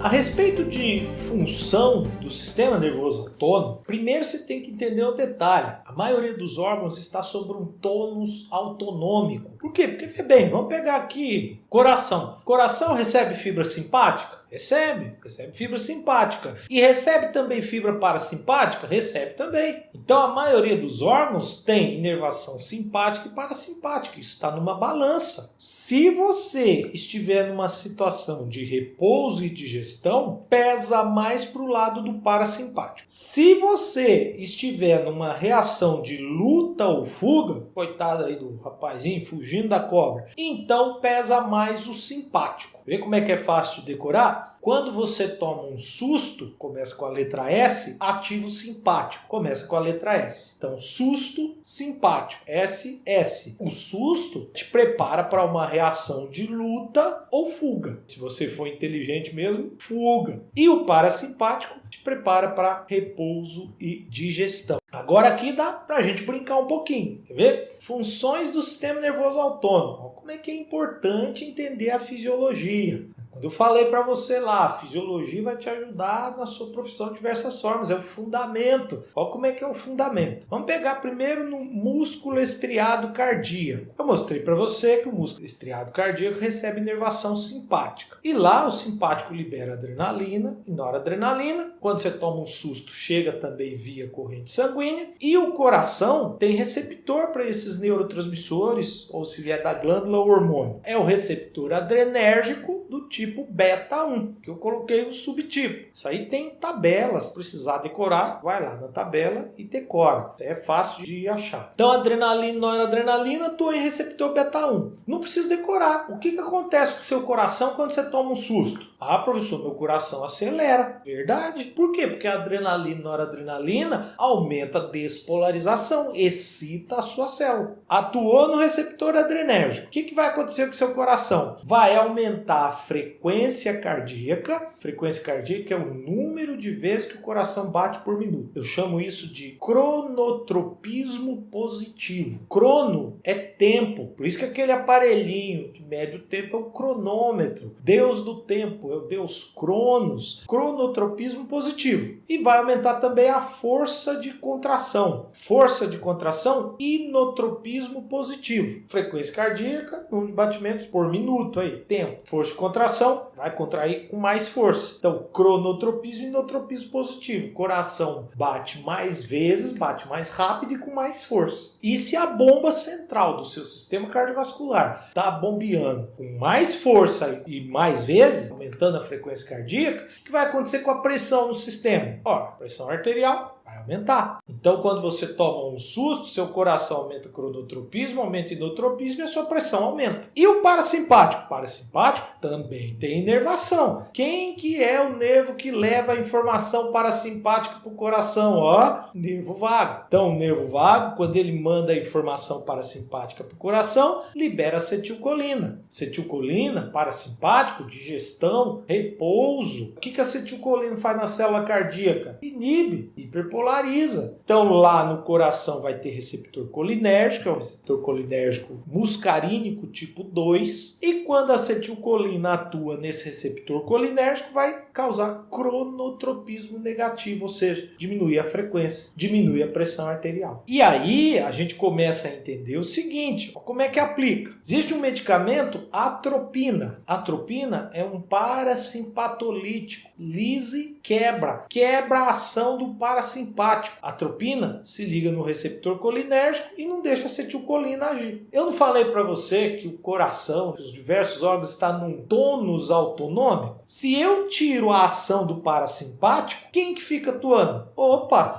A respeito de função do sistema nervoso autônomo, primeiro você tem que entender o detalhe. A maioria dos órgãos está sobre um tônus autonômico. Por quê? Porque, vê bem, vamos pegar aqui coração. Coração recebe fibra simpática? Recebe fibra simpática. E recebe também fibra parasimpática? Recebe também. Então a maioria dos órgãos tem inervação simpática e parasimpática. Isso está numa balança. Se você estiver numa situação de repouso e digestão, pesa mais para o lado do parasimpático. Se você estiver numa reação de luta ou fuga, coitado aí do rapazinho fugindo da cobra, então pesa mais o simpático. Vê como é que é fácil de decorar? Quando você toma um susto, começa com a letra S, ativa o simpático, começa com a letra S. Então, susto, simpático, S. O susto te prepara para uma reação de luta ou fuga. Se você for inteligente mesmo, fuga. E o parasimpático te prepara para repouso e digestão. Agora aqui dá para a gente brincar um pouquinho, quer ver? Funções do sistema nervoso autônomo. Como é que é importante entender a fisiologia. Quando eu falei para você lá, a fisiologia vai te ajudar na sua profissão de diversas formas, é o fundamento. Olha como é que é o fundamento. Vamos pegar primeiro no músculo estriado cardíaco. Eu mostrei para você que o músculo estriado cardíaco recebe inervação simpática. E lá o simpático libera adrenalina e noradrenalina. Quando você toma um susto, chega também via corrente sanguínea. E o coração tem receptor para esses neurotransmissores, ou se vier da glândula, o hormônio. É o receptor adrenérgico do tipo beta 1, que eu coloquei o subtipo. Isso aí tem tabelas, se precisar decorar, vai lá na tabela e decora. Isso aí é fácil de achar. Então, adrenalina e noradrenalina atuam em receptor beta 1. Não precisa decorar. O que acontece com o seu coração quando você toma um susto? Ah, professor, meu coração acelera. Verdade. Por quê? Porque a adrenalina e noradrenalina aumenta a despolarização, excita a sua célula. Atuou no receptor adrenérgico. O que vai acontecer com o seu coração? Vai aumentar a frequência cardíaca. Frequência cardíaca é o número de vezes que o coração bate por minuto. Eu chamo isso de cronotropismo positivo. Crono é tempo. Por isso que aquele aparelhinho que mede o tempo é o cronômetro. Deus do tempo é o Deus Cronos. Cronotropismo positivo. E vai aumentar também a força de contração. Força de contração, inotropismo positivo. Frequência cardíaca, número de batimentos por minuto. Aí, tempo. Força de contração, vai contrair com mais força. Então, cronotropismo e inotropismo positivo. Coração bate mais vezes, bate mais rápido e com mais força. E se a bomba central do seu sistema cardiovascular está bombeando com mais força e mais vezes, aumentando a frequência cardíaca, o que vai acontecer com a pressão no sistema? A pressão arterial vai aumentar. Então, quando você toma um susto, seu coração aumenta o cronotropismo, aumenta o inotropismo e a sua pressão aumenta. E o parasimpático? O parasimpático também tem inervação. Quem que é o nervo que leva a informação parasimpática para o coração? Nervo vago. Então, o nervo vago, quando ele manda a informação parasimpática para o coração, libera acetilcolina. Acetilcolina, parasimpático, digestão, repouso. O que a acetilcolina faz na célula cardíaca? Inibe, hiperpolariza. Então, lá no coração vai ter receptor colinérgico, é um receptor colinérgico muscarínico tipo 2. E quando a acetilcolina atua nesse receptor colinérgico, vai causar cronotropismo negativo, ou seja, diminuir a frequência, diminuir a pressão arterial. E aí, a gente começa a entender o seguinte, como é que aplica? Existe um medicamento, atropina. Atropina é um parasimpatolítico. Lise quebra a ação do parasimpático. A atropina se liga no receptor colinérgico e não deixa a acetilcolina agir. Eu não falei para você que o coração, os diversos órgãos estão num tônus autonômico? Se eu tiro a ação do parasimpático, quem que fica atuando?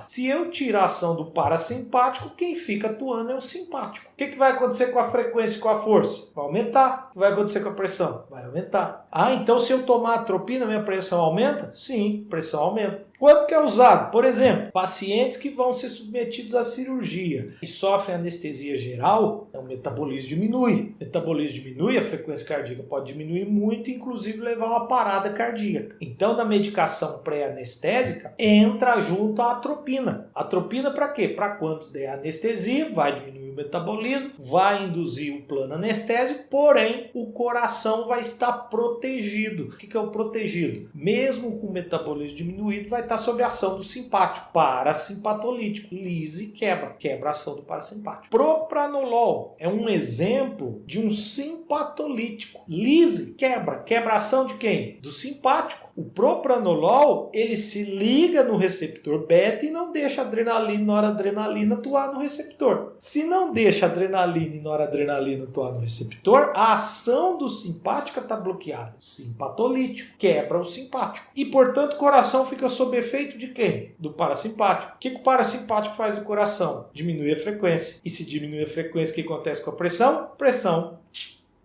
Se eu tiro a ação do parasimpático, quem fica atuando é o simpático. O que vai acontecer com a frequência e com a força? Vai aumentar. O que vai acontecer com a pressão? Vai aumentar. Então se eu tomar atropina, minha pressão aumenta? Sim, pressão aumenta. Quanto que é usado? Por exemplo, pacientes que vão ser submetidos à cirurgia e sofrem anestesia geral, o metabolismo diminui. O metabolismo diminui, a frequência cardíaca pode diminuir muito, inclusive levar a uma parada cardíaca. Então, na medicação pré-anestésica, entra junto a atropina. Atropina para quê? Para quando der anestesia, vai diminuir o metabolismo, vai induzir o plano anestésico, porém o coração vai estar protegido. O que é o protegido? Mesmo com o metabolismo diminuído, vai estar sob a ação do simpático, parasimpatolítico, lisa e quebra a ação do parasimpático. Propranolol é um exemplo de um simpatolítico. Lise, quebra a ação de quem? Do simpático. O propranolol, ele se liga no receptor beta e não deixa adrenalina e noradrenalina atuar no receptor. Se não deixa adrenalina e noradrenalina atuar no receptor, a ação do simpática está bloqueada. Simpatolítico, quebra o simpático. E, portanto, o coração fica sob efeito de quem? Do parasimpático. O que o parasimpático faz no coração? Diminui a frequência. E se diminui a frequência, o que acontece com a pressão? Pressão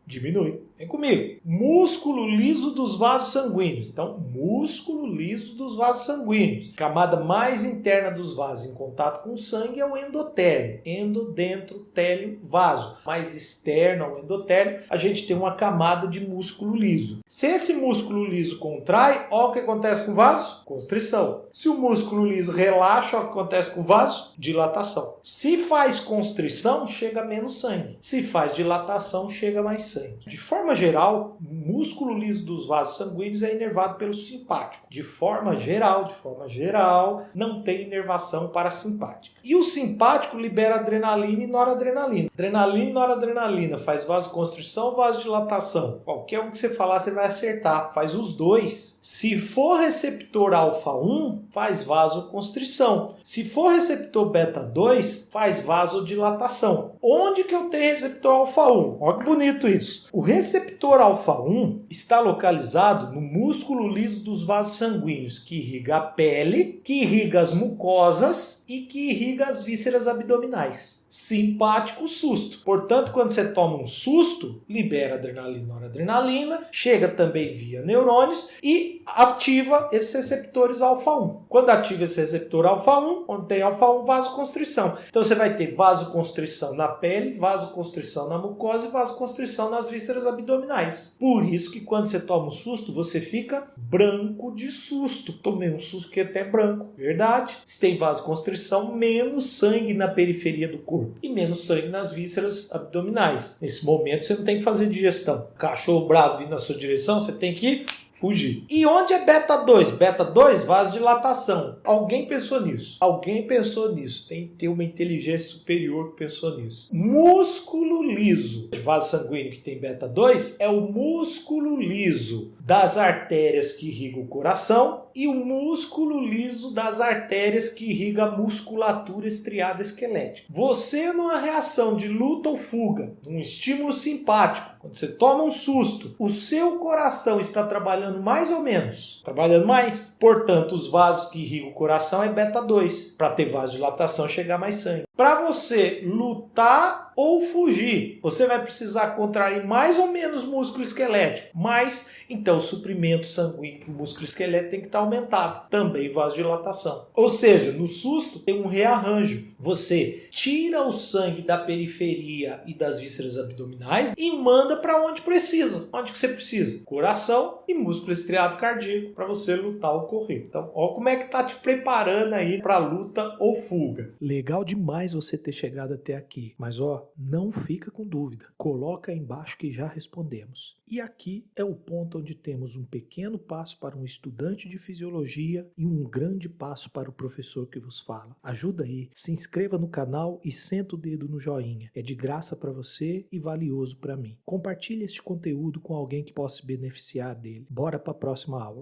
diminui. Vem comigo. Músculo liso dos vasos sanguíneos. Então, músculo liso dos vasos sanguíneos. Camada mais interna dos vasos em contato com o sangue é o endotélio. Endodentro, télio, vaso. Mais externo ao endotélio, a gente tem uma camada de músculo liso. Se esse músculo liso contrai, olha o que acontece com o vaso? Constrição. Se o músculo liso relaxa, olha o que acontece com o vaso? Dilatação. Se faz constrição, chega menos sangue. Se faz dilatação, chega mais sangue. De forma geral, o músculo liso dos vasos sanguíneos é inervado pelo simpático. De forma geral, não tem inervação parasimpática. E o simpático libera adrenalina e noradrenalina. Adrenalina e noradrenalina faz vasoconstrição ou vasodilatação? Qualquer um que você falar, você vai acertar. Faz os dois. Se for receptor alfa-1, faz vasoconstrição. Se for receptor beta-2, faz vasodilatação. Onde que eu tenho receptor alfa-1? Olha que bonito isso. O receptor alfa-1 está localizado no músculo liso dos vasos sanguíneos, que irriga a pele, que irriga as mucosas e que irriga as vísceras abdominais. Simpático, susto. Portanto, quando você toma um susto, libera adrenalina e noradrenalina, chega também via neurônios e ativa esses receptores alfa-1. Quando ativa esse receptor alfa-1, onde tem alfa-1, vasoconstrição. Então você vai ter vasoconstrição na pele, vasoconstrição na mucosa e vasoconstrição nas vísceras abdominais. Por isso que quando você toma um susto, você fica branco de susto. Tomei um susto que é até branco. Verdade? Se tem vasoconstrição, menos sangue na periferia do corpo e menos sangue nas vísceras abdominais. Nesse momento você não tem que fazer digestão. Cachorro bravo vindo na sua direção, você tem que fugir. E onde é beta-2? Beta-2, vasodilatação. Alguém pensou nisso? Tem que ter uma inteligência superior que pensou nisso. Músculo liso de vaso sanguíneo que tem beta-2 é o músculo liso das artérias que irrigam o coração e o músculo liso das artérias que irrigam a musculatura estriada esquelética. Você, numa reação de luta ou fuga, num estímulo simpático, quando você toma um susto, o seu coração está trabalhando mais ou menos? Trabalhando mais. Portanto, os vasos que irrigam o coração é beta-2, para ter vasodilatação e chegar mais sangue. Para você lutar ou fugir, você vai precisar contrair mais ou menos músculo esquelético. Mas, então, o suprimento sanguíneo para o músculo esquelético tem que estar aumentado. Também vasodilatação. Ou seja, no susto tem um rearranjo. Você tira o sangue da periferia e das vísceras abdominais e manda para onde precisa. Onde que você precisa? Coração e músculo estriado cardíaco para você lutar ou correr. Então, ó como é que tá te preparando aí para luta ou fuga. Legal demais você ter chegado até aqui. Mas não fica com dúvida. Coloca aí embaixo que já respondemos. E aqui é o ponto onde temos um pequeno passo para um estudante de fisiologia e um grande passo para o professor que vos fala. Ajuda aí, se inscreva no canal e senta o dedo no joinha. É de graça para você e valioso para mim. Compartilhe este conteúdo com alguém que possa se beneficiar dele. Bora para a próxima aula.